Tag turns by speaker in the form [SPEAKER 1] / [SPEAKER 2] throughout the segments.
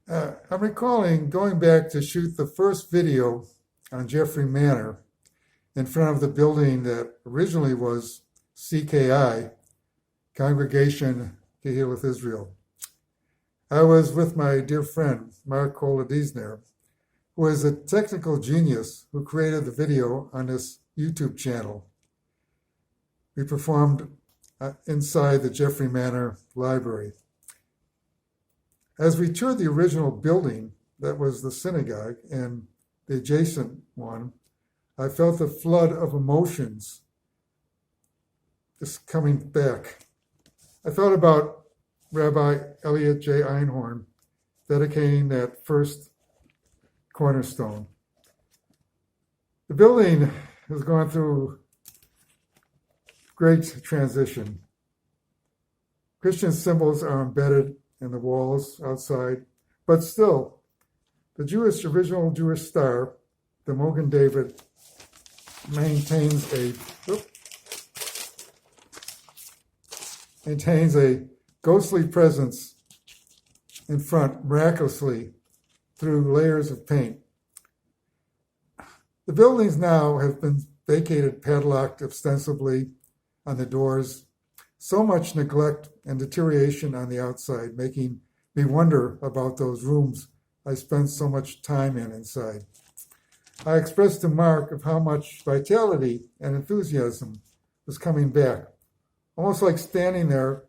[SPEAKER 1] I'm recalling going back to shoot the first video on Jeffrey Manor in front of the building that originally was C.K.I, Congregation Kehilloth Israel. I was with my dear friend, Mark Kolodizner, who is a technical genius who created the video on this YouTube channel. We performed inside the Jeffrey Manor Library. As we toured the original building, that was the synagogue, and the adjacent one, I felt a flood of emotions just coming back. I thought about Rabbi Eliot J. Einhorn dedicating that first cornerstone. The building has gone through great transition. Christian symbols are embedded in the walls outside, but still, the original Jewish star, the Mogen David, maintains a ghostly presence in front, miraculously, through layers of paint. The buildings now have been vacated, padlocked ostensibly on the doors. So much neglect and deterioration on the outside, making me wonder about those rooms I spent so much time in inside. I expressed to Mark of how much vitality and enthusiasm was coming back. Almost like standing there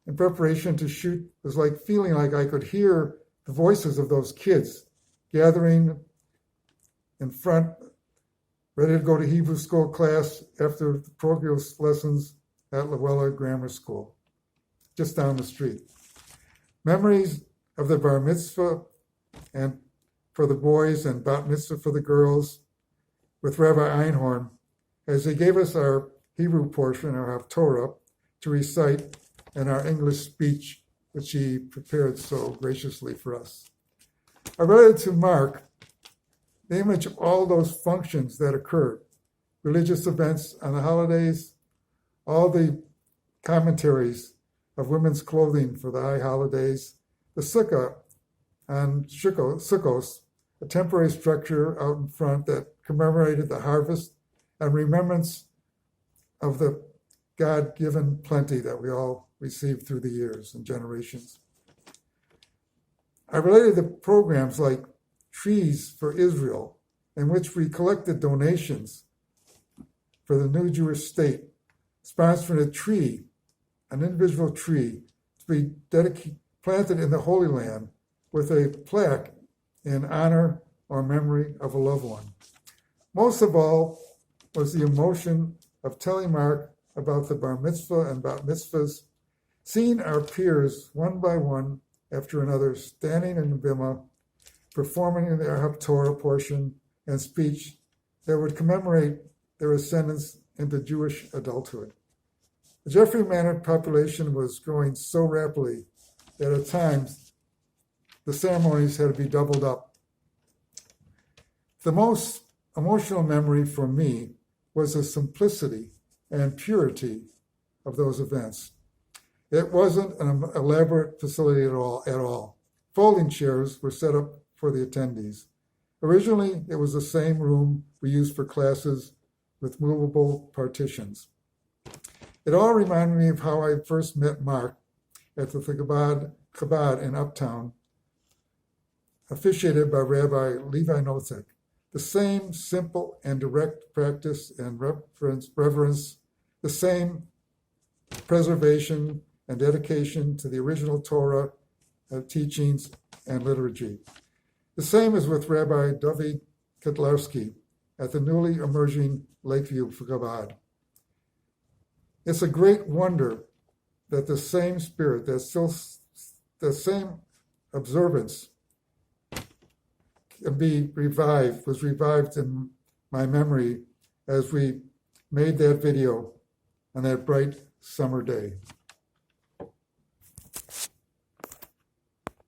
[SPEAKER 1] in preparation to shoot was like feeling like I could hear the voices of those kids gathering in front, ready to go to Hebrew school class after the parochial lessons at Luella Grammar School, just down the street. Memories of the bar mitzvah and for the boys and bat mitzvah for the girls with Rabbi Einhorn as he gave us our Hebrew portion, our Haftorah, to recite in our English speech, which he prepared so graciously for us. I read it to Mark, the image of all those functions that occurred, religious events on the holidays, all the commentaries of women's clothing for the high holidays, the sukkah and sukkos, a temporary structure out in front that commemorated the harvest and remembrance of the God-given plenty that we all received through the years and generations. I related the programs like Trees for Israel, in which we collected donations for the new Jewish state, sponsoring a tree, an individual tree, to be planted in the Holy Land with a plaque in honor or memory of a loved one. Most of all was the emotion of telling Mark about the bar mitzvah and bat mitzvahs, seeing our peers one by one after another standing in the bima, performing their Haftorah portion and speech that would commemorate their ascendance into Jewish adulthood. The Jeffrey Manor population was growing so rapidly that at times the ceremonies had to be doubled up. The most emotional memory for me was the simplicity and purity of those events. It wasn't an elaborate facility at all. Folding chairs were set up for the attendees. Originally, it was the same room we used for classes with movable partitions. It all reminded me of how I first met Mark at the Chabad in Uptown, officiated by Rabbi Levi Notzek. The same simple and direct practice and reverence, the same preservation and dedication to the original Torah teachings and liturgy. The same as with Rabbi David Kotlarski at the newly emerging Lakeview Chabad. It's a great wonder that the same spirit, the same observance was revived in my memory as we made that video on that bright summer day.